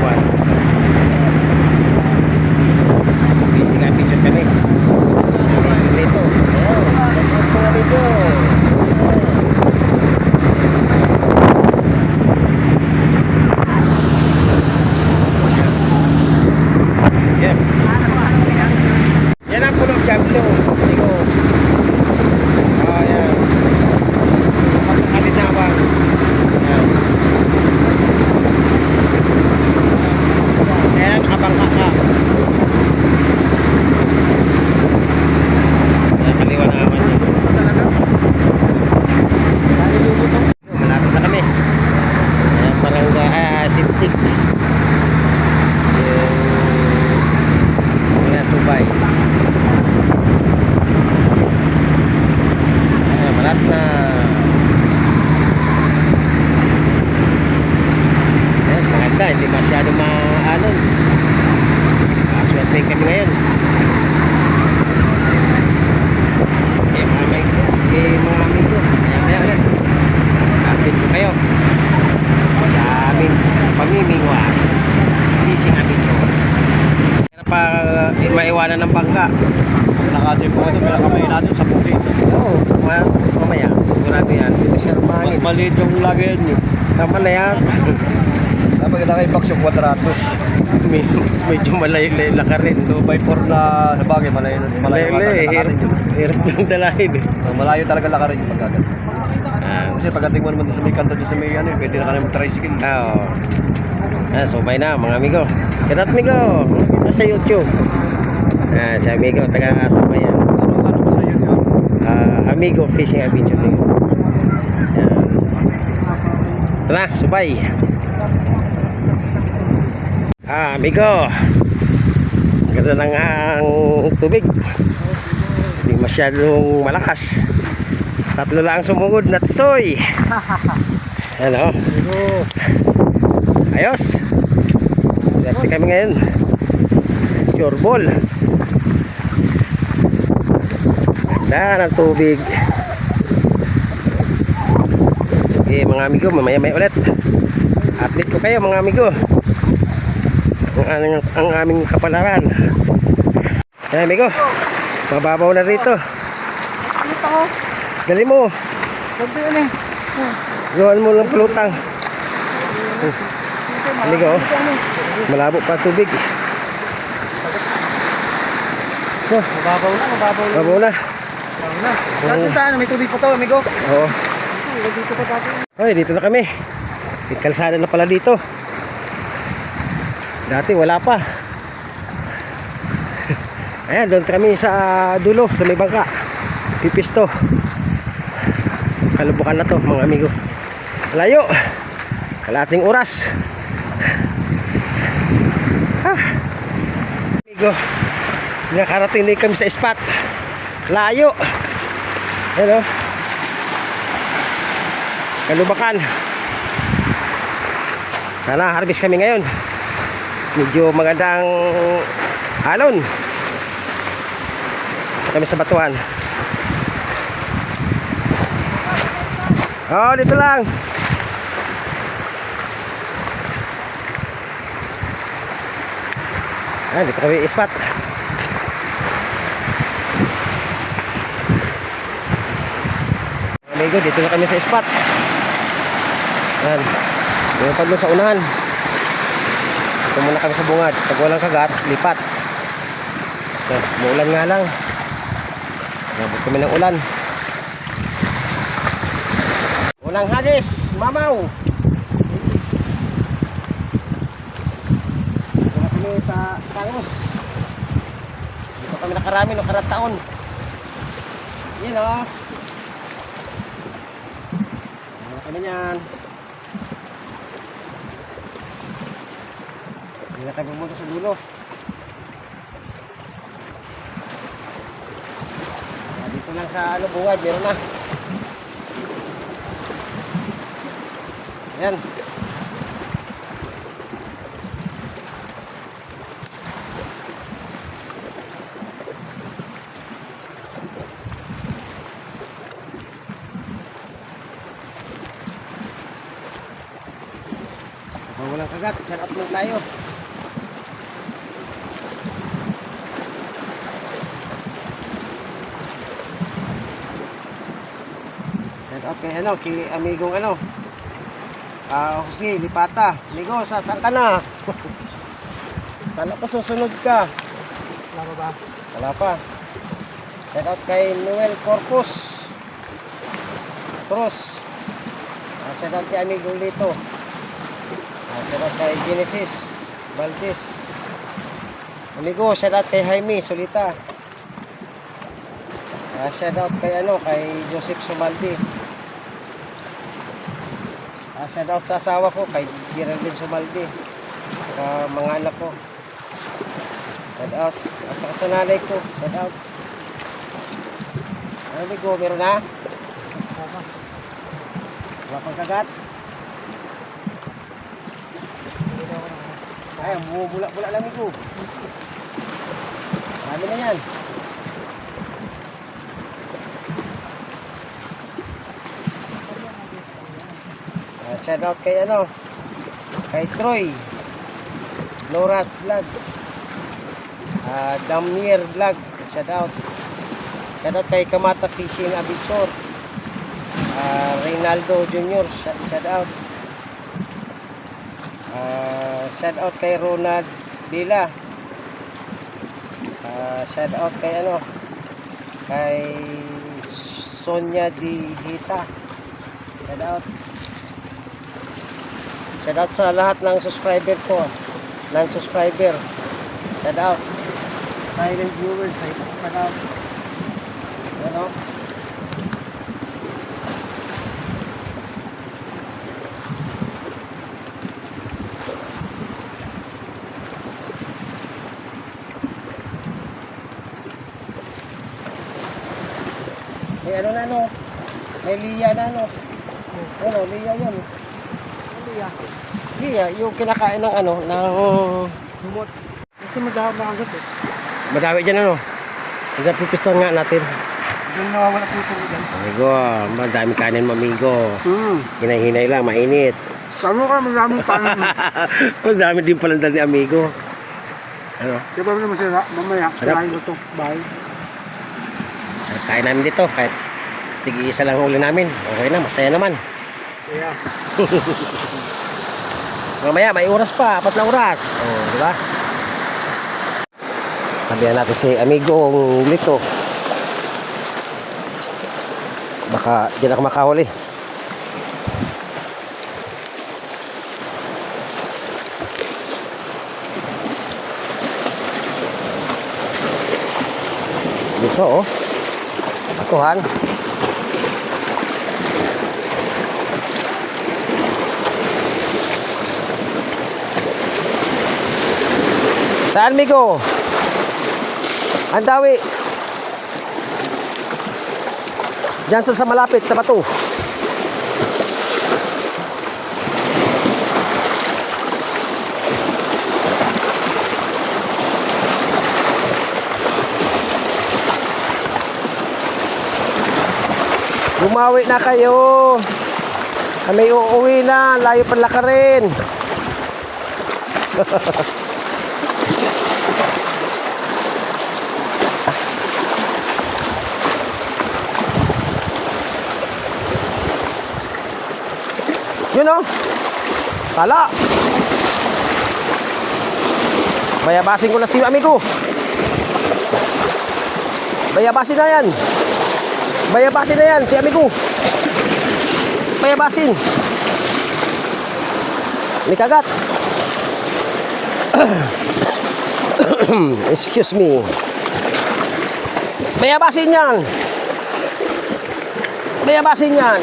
buwan. Busy nga picture kami. Dito. Dito. Yan. Yan ang puno Diablo. Dito. Oh, yan. Pagkakalinawan. Yan. Ayan, nakabangka ka. Nakaliwa na naman yun. Malapit na kami. Ayan, parang sintik. Yung mga subay. Ayan, malapit na. Ayan, maganda. Hindi masyadong maalon. Aswerte kami ngayon. Mga amigo, kaya ulit update ko kayo sa aming pamimingwas fishing adventure. Kaya pa maiwanan ng bangka Nakatin po ito, kaya kamay natin sa puti. oo, mamaya sigurado yan, hindi siya rumangin Maliit yung lagayan nyo. tama na yan. Dapat kita kayo box yung kwadratos. Medyo malayo-layo laka rin 2x4 na sabagay, malayo hirap yung dalahin Malayo talaga lakarin yung pagkagat. ah, Kasi pagdating mo naman sa may kanto sa may ano, pwede na ka na mag-tricycle. oo. Subay na mga amigo. Kitat amigo, kita sa YouTube. Si amigo, taga-subay yan. Ano ba sa YouTube? Amigo Fishing Adventure amigo. Yan. Ito na, subay. Amigo. Ganda ng ang tubig. Hindi masyadong malakas. Tatlo lang sumugod na tisoy. Ano? Ayos. Swerte kami ngayon. Sure ball. Ganda ng tubig. Sige mga amigo, mamaya-maya ulit. Update ko kayo mga amigo. Ang aming kapalaran. Ayan amigo, mababaw na rito. Ano to? Dali mo. Pwede yun eh. Gawan mo ng pulutang. Amigo, malabo pa tubig. Mababaw na. Mababaw na. Dati saan? May tubig pa to, amigo. Oo. Dito pa dati. Oy, dito na kami. May kalsada na pala dito. Dati wala pa. Ayan, doon kami sa dulo, sa may bangka. Pipisto. Kalubukan na to mga amigo. Layo. Kalating oras. Amigo, nakarating na kami sa spot. Layo. Hello. Kalubakan. Sana harvest kami ngayon. Medyo magandang alon. Kami sa batuan. Oh, dito lang. Dito kami spot. Amigo, dito na kami sa spot. Yan. Yung pag sa unahan. Dito muna kami sa bungad. Pag walang kagat, lipat. So, muulan nga lang. Nabot kami ng ulan. Walang hagis, mamaw. Dito kami sa Tangos. Dito kami nakarami no karat taon. Yan o. Dito kami yan. Hindi na kami pumunta sa dulo. Dito lang sa bungad, meron na. Yan. Walang kagat, shout out lang tayo. Shout out kay ano, kay amigong ano. Jose Lipata. Amigo, saan ka na? Kala ko susunod ka. Lama ba? Wala pa. Shout out kay Noel Corpus Cruz. Shout out kay amigong Lito. Shout out kay Genesis Valdez. Amigo, shout out kay Jaime Solita. Shout out kay ano, kay Joseph Sumaldi. Shout out sa asawa ko, kay Geraldine Sumaldi. Saka mga anak ko. Shout out. At saka sa nanay ko. Shout out. Amigo, meron na? Wala pang kagat? Ay, bumubula-bula lang amigo. Marami na yan. Shout out kay ano, kay Troy Noras Vlog, Damnier Vlog. Shout out kay Kamata Fishing Abitor, Reynaldo Jr. Shout out kay Ronald Dila. Shout out kay ano, kay Sonia Dihita. Shout out sa lahat ng subscriber ko, non-subscriber. Shout out. Silent viewers, shout out. Ano? May ano na no? May liya na no? Ano, liya yan. Liya, yung kinakain ng ano, ng Lumot. Kasi madahap na kagat eh. madawi dyan ano. Nagpipistan nga natin. Diyan nawawala puto ko dyan. Amigo, madami kanin mo amigo. Hinahinay lang, mainit. Samo ka, maraming panin. Madami din pala dali amigo. Ano? Diba mo naman sila, mamaya, Sarap. kinain mo ito. Bye. Kain namin dito, kahit tig-iisa lang huli namin. Okay na, masaya naman. Kaya, Mamaya, may oras pa, 4 na oras. Oh, di ba? Sabihan natin si amigong Lito. Baka di na ako makahuli. Dito, oh. Akuhan. Saan, Migo? Ang dawi. Diyan sa malapit, sa bato. Bumawi na kayo. Kami uuwi na. Layo pala ka rin. Yun o. Kala. Bayabasin ko na si amigo. Bayabasin na yan. Bayabasin na yan si amigo. Bayabasin. May kagat. Excuse me. Bayabasin yan. Bayabasin yan.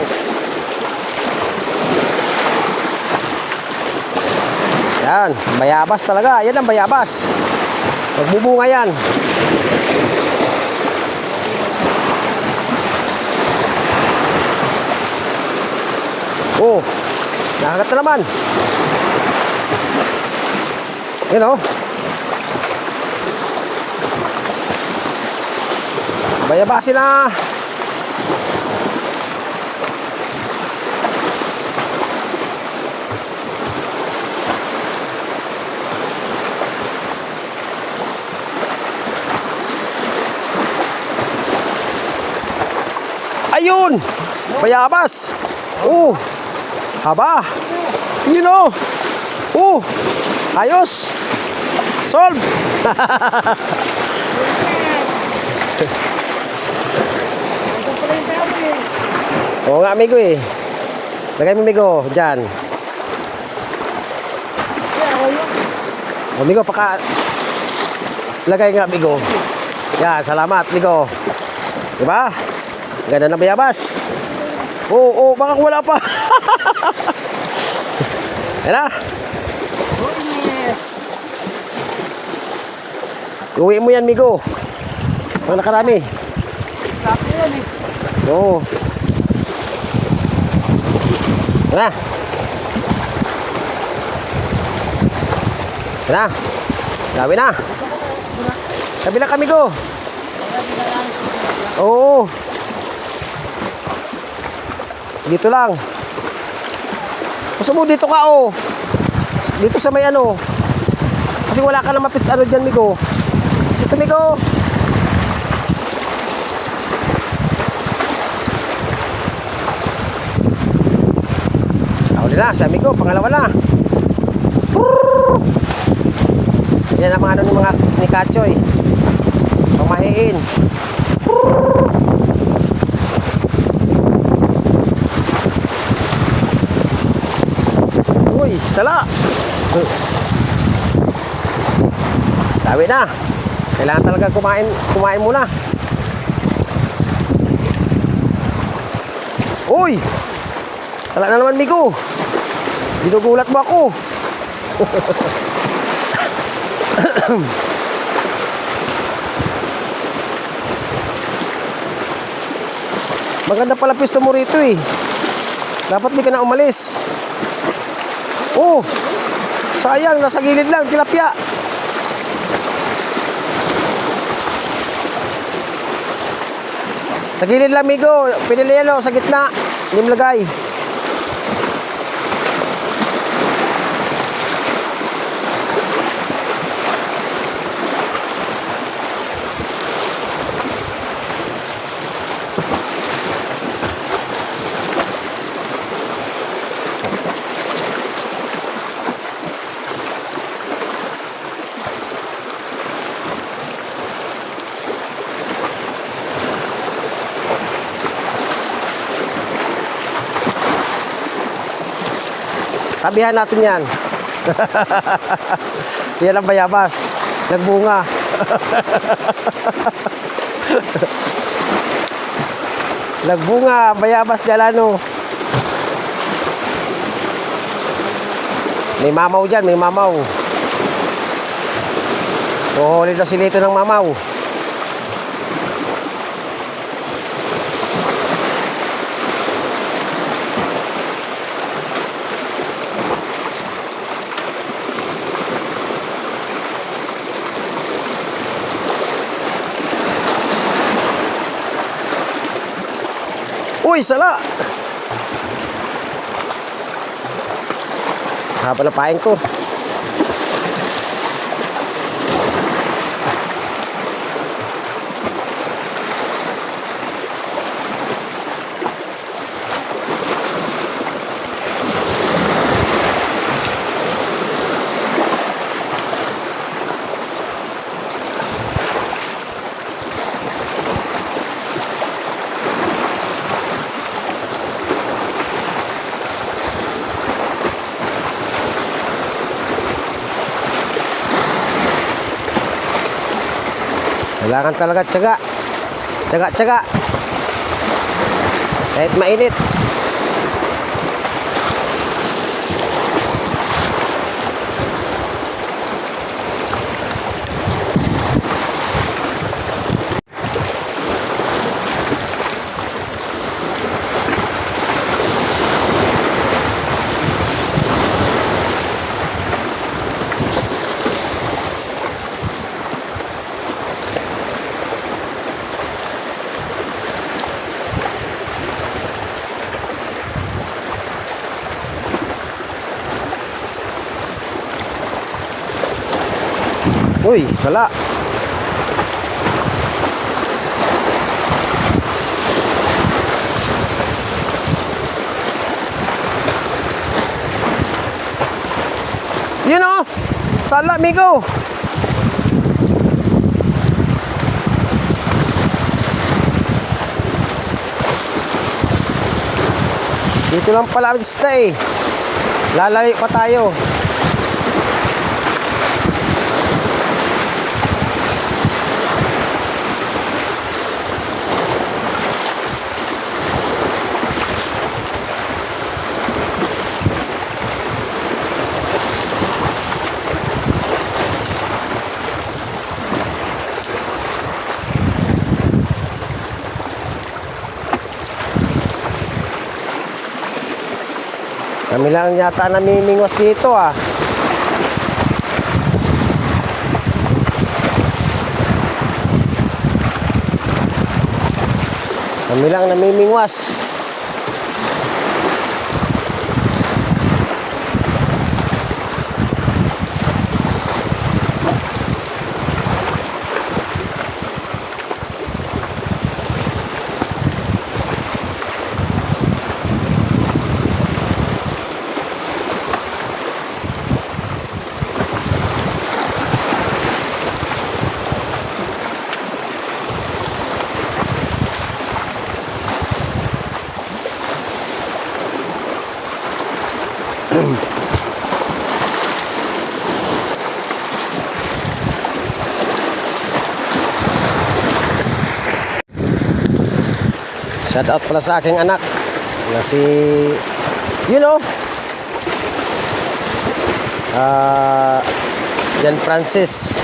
Yan, bayabas talaga. Yan ang bayabas. Magbubunga yan. Oh, nakagat na naman. Yan o. Bayabasin na. Ayun! Bayabas! Oh! Haba! You know! Oh! Ayos! Solve! Oo nga, amigo eh. Lagay mo, amigo, dyan. Amigo, paka... Lagay nga, amigo. Yan, salamat, amigo. Diba? Ganda na bayabas. Oo, baka wala pa. Yan na. Uwi mo yan, amigo. Pag nakarami. Oo. Yan na. Yan na. Dami na. Sabi lang, amigo. Oo. Dito lang. Gusto mo dito ka, oh. Dito sa may ano. Kasi wala ka na mapist ano dyan, amigo. Dito, amigo. Nakuli na, si amigo. Pangalawa na. Yan ang mga ano ni mga ni Kachoy. Pamahiin. Uy, sala. Sabi na. Kailangan talaga kumain muna. Uy! Sala na naman, migo. Ginugulat mo ako. Maganda pala pisto mo rito eh. Dapat di ka na umalis. Oh, sayang, nasa gilid lang, tilapia. Sa gilid lang, migo. Pinili yan o, sa gitna. Hindi mo lagay. Tabihan natin yan. Yan ang bayabas. Nagbunga. Nagbunga, bayabas Jalano. May mamaw dyan, may mamaw. Huhuli daw si Lito ng mamaw. Uy, sala! Haba na pain ko. Kailangan talaga tiyaga. Tiyaga. Kahit mainit. Uy, sala. Yun o. Sala, amigo. Dito lang pala stay. Lalayo pa tayo. Kami lang yata namimingwas dito ah. Kami lang namimingwas. Shout out pala sa aking anak na si Jan Francis.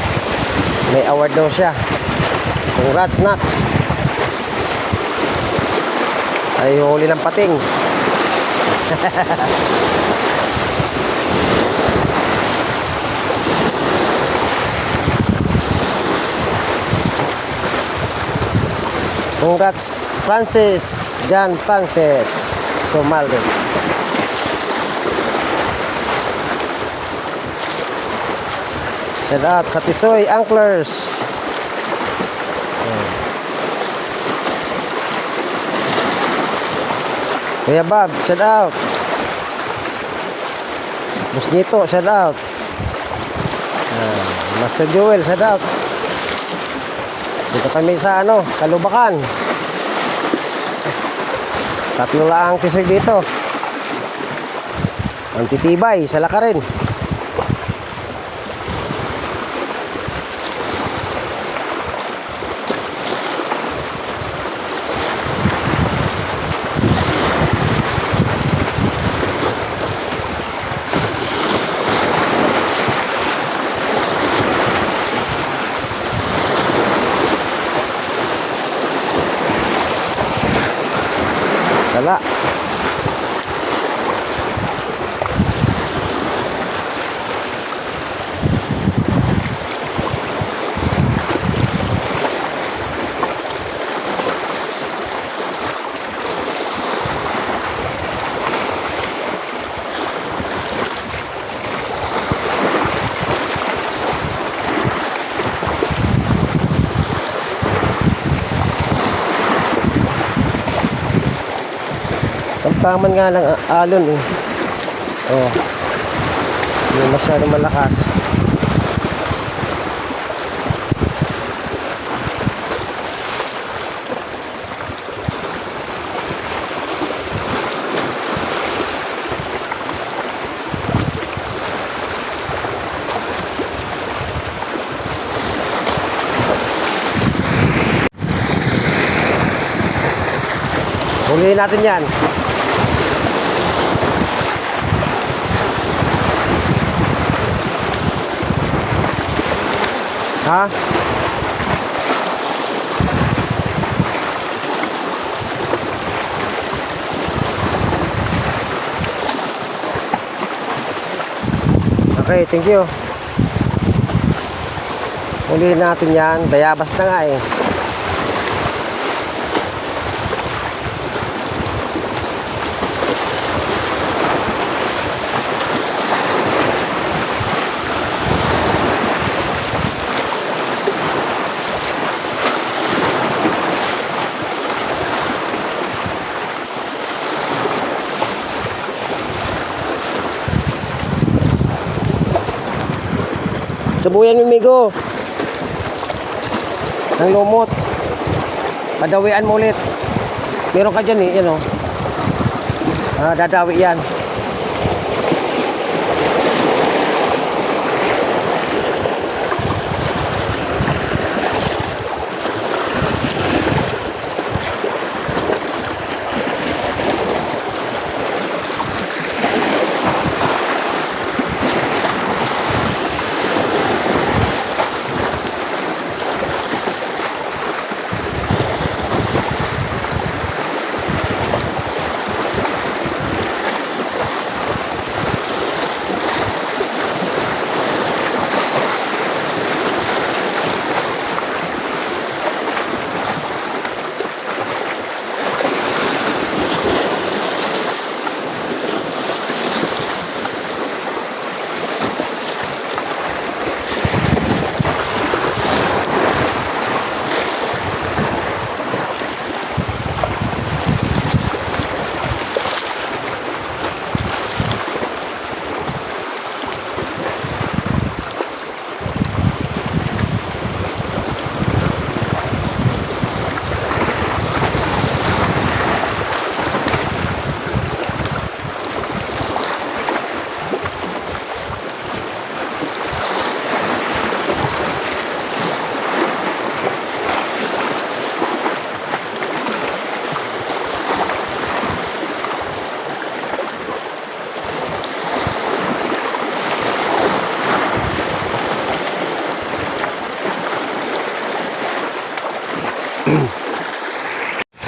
May award daw siya. Congrats, nak. Ay huli ng pating. Congrats Francis, Jan Francis Sumalde. Shout out sa Tisoy Anglers. Kuya Bob, shout out. Busnito, shout out. Master Joel, shout out. Dito kami sa Kalubakan. Tatlo lang ang tisoy dito. Ang titibay sa lakarin. Sala. Taman nga lang alon eh. Oh. Hindi masyadong malakas. Huliin natin yan. Ha? Okay, thank you. Ulihin natin yan. Bayabas na nga eh. Sabuyan mo, Migo. Ng lumot. Padawian mo ulit. Meron ka dyan eh, yan o. Dadawi yan.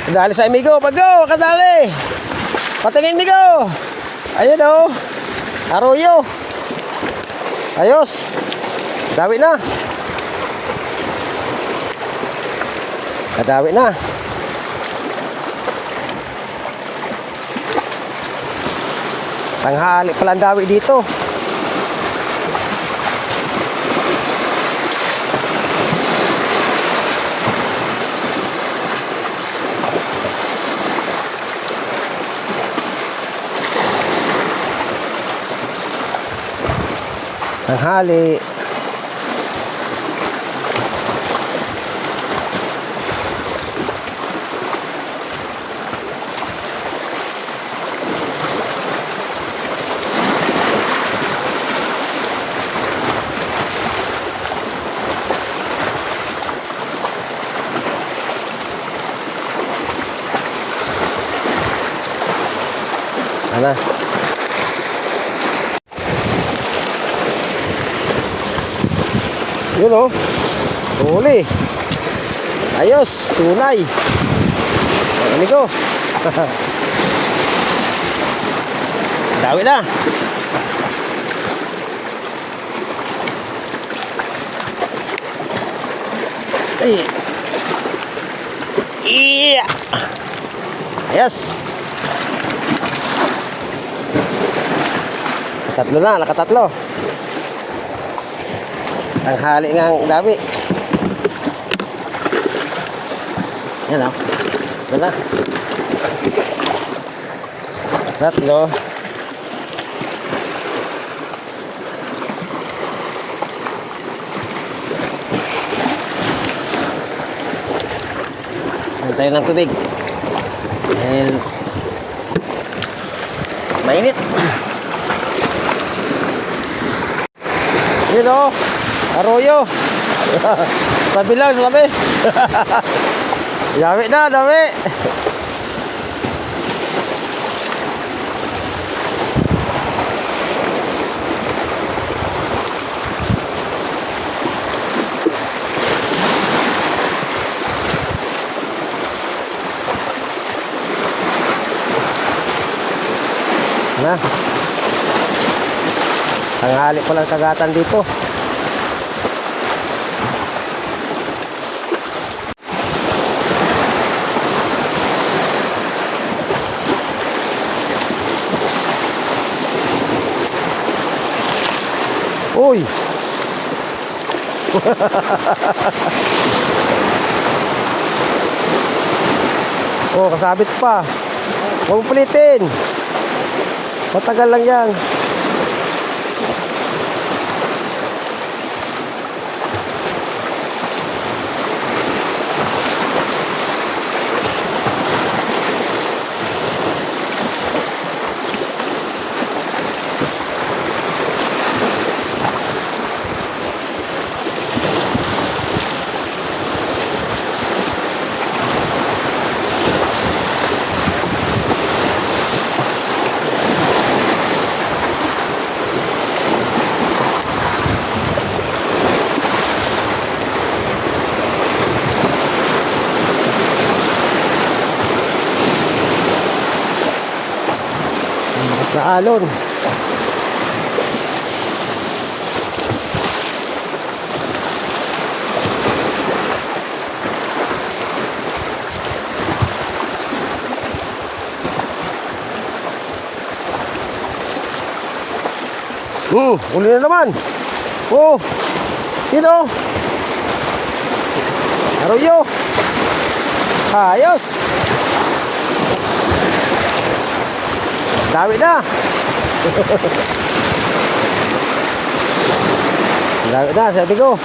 Kadali sa Migo, pag-go, kadali. Patingin, Migo. Ayun o. Arroyo. Ayos. Dawi na. Kadawi na. Tanghali pala ang dawi dito. Tanghali. Ano? Yun o. Huli. Ayos. Tunay. Ano ko? Dawi na. Ay. Iya. Ayos. Tatlo na. Nakatatlo. Ang hali ng dawi. Yan o. Yan na. Tatlo. Tayo ng tubig. Dahil mainit. Yun o. Arroyo. Sabi lang, sabi. Dami na, dami. Na. Tanghali ko lang kagatan dito. Uy. Oh, kasabit pa. Huwag mo pulitin. Matagal lang yan. Sa alon. Uli na naman. Oh, sino? Arroyo. Ayos. Dami na. Dami na, sabi ko.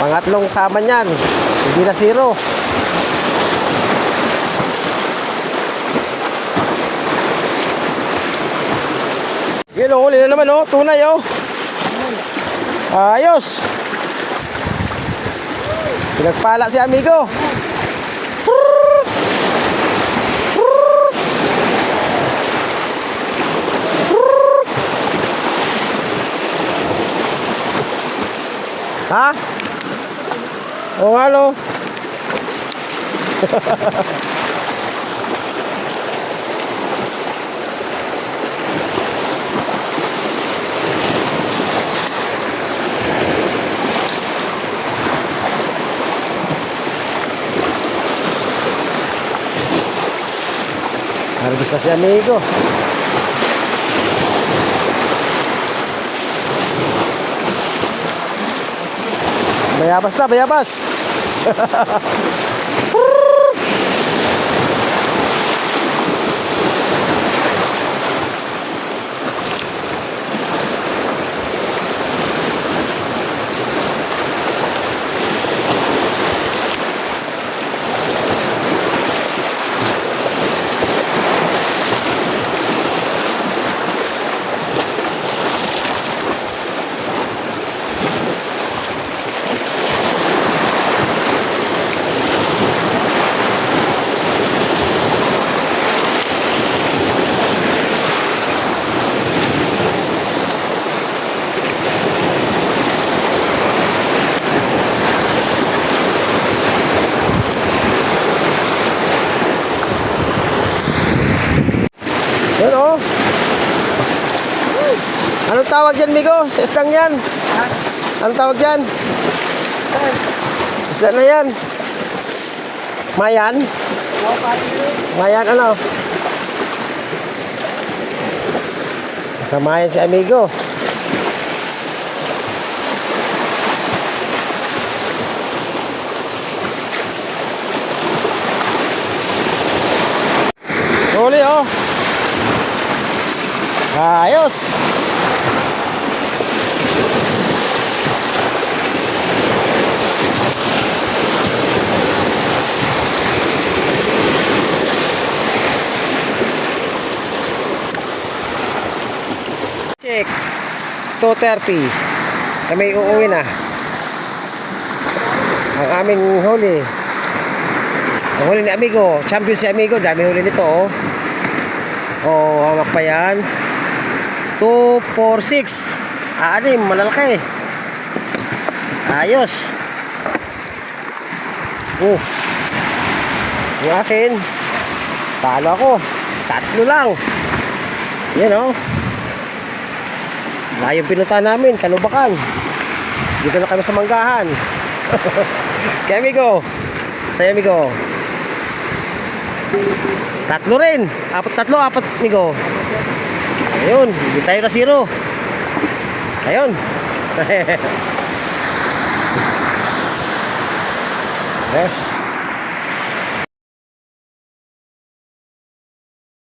Pangatlong sama niyan. Hindi na zero. Yun o, huli na naman o. Tunay o. Ayos. Pinagpala si amigo. Ha? O ano? Harvest na si amigo. Bayabas na, bayabas. Yun o. Anong tawag dyan, Migo? Sa istang yan? Anong tawag dyan? Isda na yan. Mayan? Mayan ano? Kamayan si amigo. Huli oh. Ayos. Check. 2:30. Kami uuwi na. Ang aming huli. Ang huli ni amigo. Champion si amigo. Dami huli nito oh. Oh, hamak pa yan. 2, 4, 6. Anim, malalaki. Ayos. Oh. Yung akin. Talo ako. 3 lang. Yan oh. Layong pinunta namin, Kalubakan. Dito na kami sa Manggahan. Kaya amigo. Sa'yo amigo. 3 rin. 4 amigo. Ayun, hindi tayo na zero. Ayun. Yes.